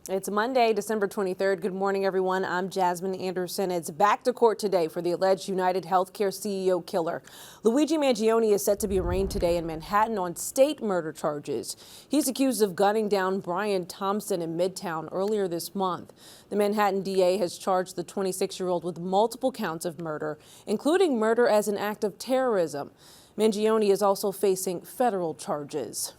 It's Monday, December 23rd. Good morning, everyone. I'm Jasmine Anderson. It's back to court today for the alleged United Healthcare CEO killer. Luigi Mangione is set to be arraigned today in Manhattan on state murder charges. He's accused of gunning down Brian Thompson in Midtown earlier this month. The Manhattan DA has charged the 26-year-old with multiple counts of murder, including murder as an act of terrorism. Mangione is also facing federal charges.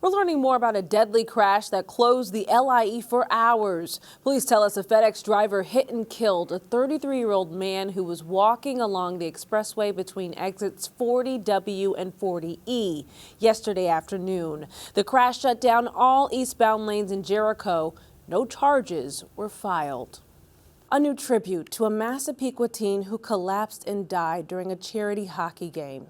We're learning more about a deadly crash that closed the LIE for hours. Police tell us a FedEx driver hit and killed a 33-year-old man who was walking along the expressway between exits 40W and 40E yesterday afternoon. The crash shut down all eastbound lanes in Jericho. No charges were filed. A new tribute to a Massapequa teen who collapsed and died during a charity hockey game.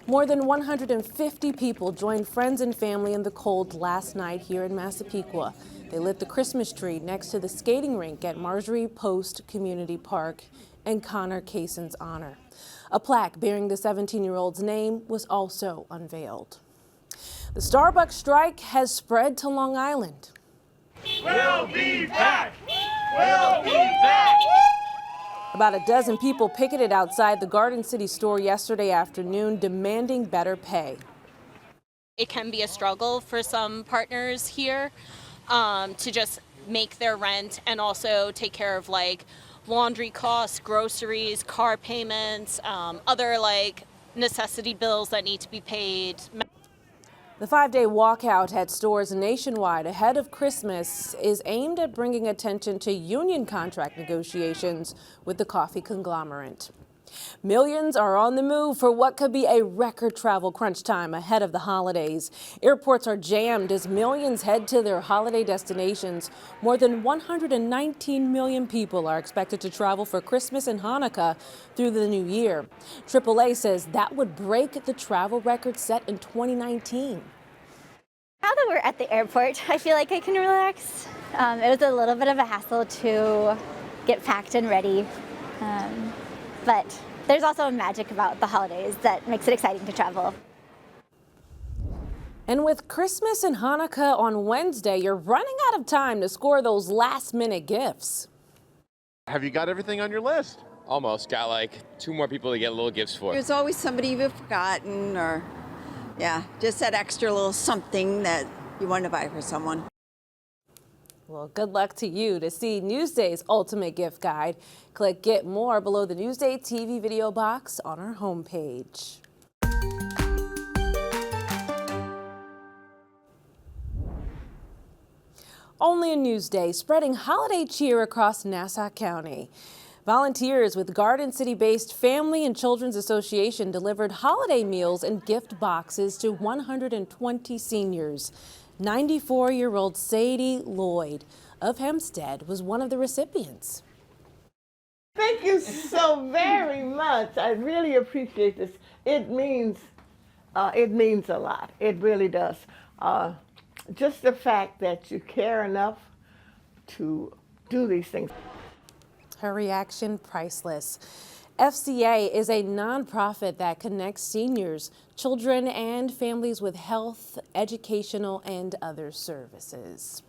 More than 150 people joined friends and family in the cold last night here in Massapequa. They lit the Christmas tree next to the skating rink at Marjorie Post Community Park in Connor Kasen's honor. A plaque bearing the 17-year-old's name was also unveiled. The Starbucks strike has spread to Long Island. We'll be back! We'll be back! About a dozen people picketed outside the Garden City store yesterday afternoon demanding better pay. It can be a struggle for some partners here to just make their rent and also take care of like laundry costs, groceries, car payments, other like necessity bills that need to be paid. The 5-day walkout at stores nationwide ahead of Christmas is aimed at bringing attention to union contract negotiations with the coffee conglomerate. Millions are on the move for what could be a record travel crunch time ahead of the holidays. Airports are jammed as millions head to their holiday destinations. More than 119 million people are expected to travel for Christmas and Hanukkah through the new year. AAA says that would break the travel record set in 2019. Now that we're at the airport, I feel like I can relax. It was a little bit of a hassle to get packed and ready. But there's also a magic about the holidays that makes it exciting to travel. And with Christmas and Hanukkah on Wednesday, you're running out of time to score those last-minute gifts. Have you got everything on your list? Almost. Got like 2 more people to get little gifts for. There's always somebody you've forgotten or, just that extra little something that you want to buy for someone. Well, good luck to you. To see Newsday's ultimate gift guide, click Get More below the Newsday TV video box on our homepage. Only a Newsday spreading holiday cheer across Nassau County. Volunteers with Garden City-based Family and Children's Association delivered holiday meals and gift boxes to 120 seniors. 94-year-old Sadie Lloyd of Hempstead was one of the recipients. Thank you so very much. I really appreciate this. It means a lot. It really does. Just the fact that you care enough to do these things. Her reaction, priceless. FCA is a nonprofit that connects seniors, children, and families with health, educational, and other services.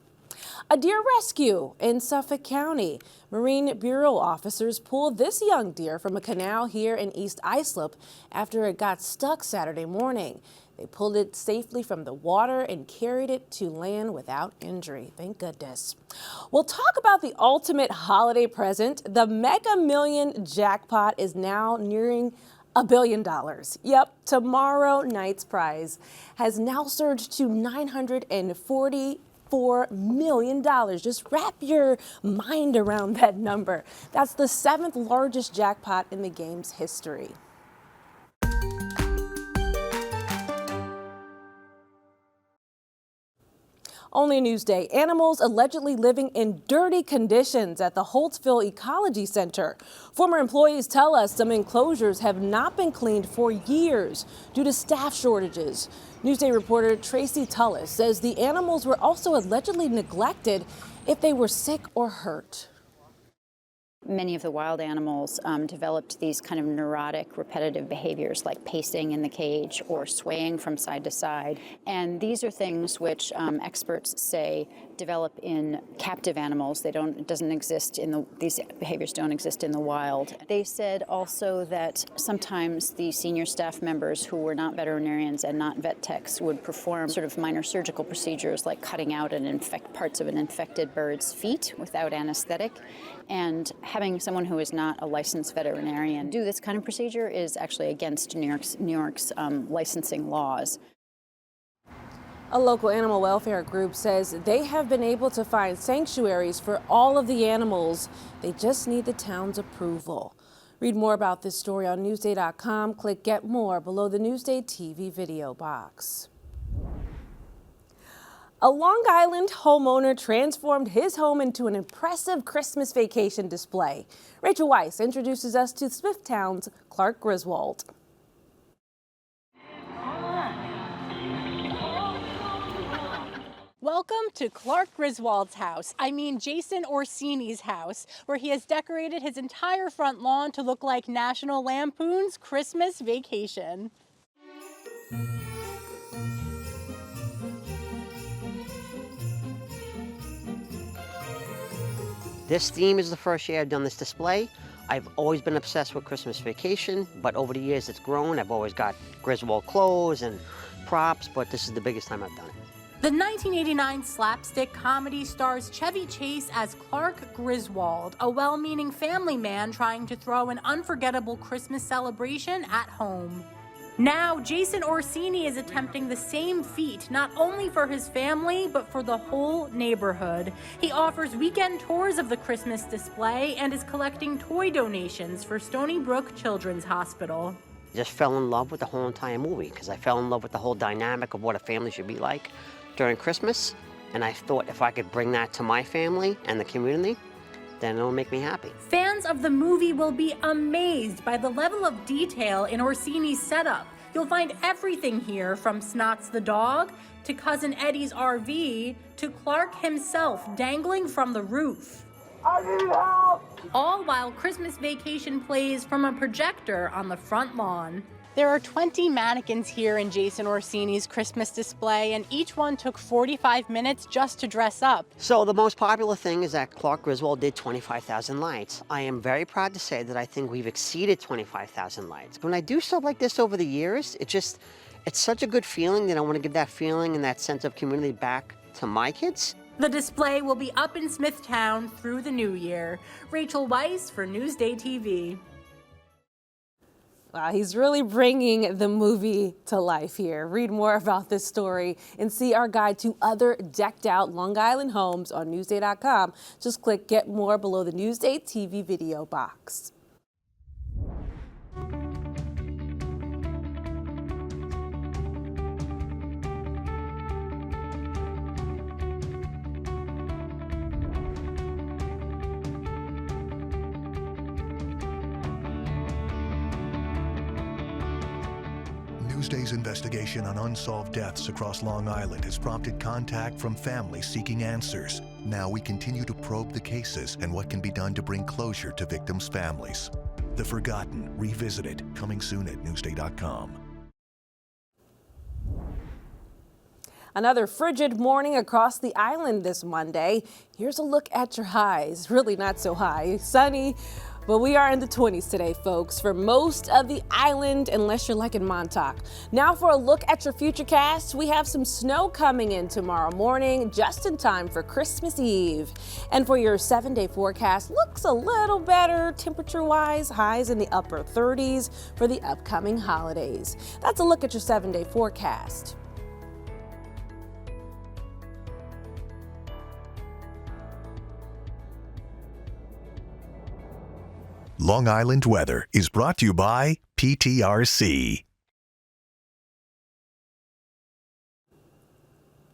A deer rescue in Suffolk County. Marine Bureau officers pulled this young deer from a canal here in East Islip after it got stuck Saturday morning. They pulled it safely from the water and carried it to land without injury. Thank goodness. We'll talk about the ultimate holiday present. The Mega Million jackpot is now nearing $1 billion. Yep, tomorrow night's prize has now surged to $944 million. Just wrap your mind around that number. That's the 7th largest jackpot in the game's history. Only Newsday. Animals allegedly living in dirty conditions at the Holtzville Ecology Center. Former employees tell us some enclosures have not been cleaned for years due to staff shortages. Newsday reporter Tracy Tullis says the animals were also allegedly neglected if they were sick or hurt. Many of the wild animals developed these kind of neurotic, repetitive behaviors like pacing in the cage or swaying from side to side. And these are things which experts say develop in captive animals. These behaviors don't exist in the wild. They said also that sometimes the senior staff members who were not veterinarians and not vet techs would perform sort of minor surgical procedures like cutting out parts of an infected bird's feet without anesthetic. And having someone who is not a licensed veterinarian do this kind of procedure is actually against New York's licensing laws. A local animal welfare group says they have been able to find sanctuaries for all of the animals. They just need the town's approval. Read more about this story on Newsday.com. Click Get More below the Newsday TV video box. A Long Island homeowner transformed his home into an impressive Christmas vacation display. Rachel Weiss introduces us to Smithtown's Clark Griswold. Welcome to Clark Griswold's house. I mean Jason Orsini's house, where he has decorated his entire front lawn to look like National Lampoon's Christmas Vacation. This theme is the first year I've done this display. I've always been obsessed with Christmas Vacation, but over the years it's grown. I've always got Griswold clothes and props, but this is the biggest time I've done it. The 1989 slapstick comedy stars Chevy Chase as Clark Griswold, a well-meaning family man trying to throw an unforgettable Christmas celebration at home. Now, Jason Orsini is attempting the same feat, not only for his family, but for the whole neighborhood. He offers weekend tours of the Christmas display and is collecting toy donations for Stony Brook Children's Hospital. I just fell in love with the whole entire movie because I fell in love with the whole dynamic of what a family should be like during Christmas. And I thought if I could bring that to my family and the community, then it'll make me happy. Fans of the movie will be amazed by the level of detail in Orsini's setup. You'll find everything here from Snots the dog, to Cousin Eddie's RV, to Clark himself dangling from the roof. I need help! All while Christmas Vacation plays from a projector on the front lawn. There are 20 mannequins here in Jason Orsini's Christmas display, and each one took 45 minutes just to dress up. So the most popular thing is that Clark Griswold did 25,000 lights. I am very proud to say that I think we've exceeded 25,000 lights. When I do stuff like this over the years, it's such a good feeling that I want to give that feeling and that sense of community back to my kids. The display will be up in Smithtown through the new year. Rachel Weiss for Newsday TV. Wow, he's really bringing the movie to life here. Read more about this story and see our guide to other decked out Long Island homes on Newsday.com. Just click Get More below the Newsday TV video box. Newsday's investigation on unsolved deaths across Long Island has prompted contact from families seeking answers. Now we continue to probe the cases and what can be done to bring closure to victims' families. The Forgotten Revisited, coming soon at Newsday.com. Another frigid morning across the island this Monday. Here's a look at your highs. Really not so high. Sunny, but we are in the 20s today, folks, for most of the island, unless you're like in Montauk. Now for a look at your futurecast, we have some snow coming in tomorrow morning, just in time for Christmas Eve. And for your 7-day forecast, looks a little better temperature-wise, highs in the upper 30s for the upcoming holidays. That's a look at your 7-day forecast. Long Island weather is brought to you by PTRC.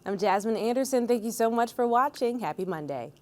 I'm Jasmine Anderson. Thank you so much for watching. Happy Monday.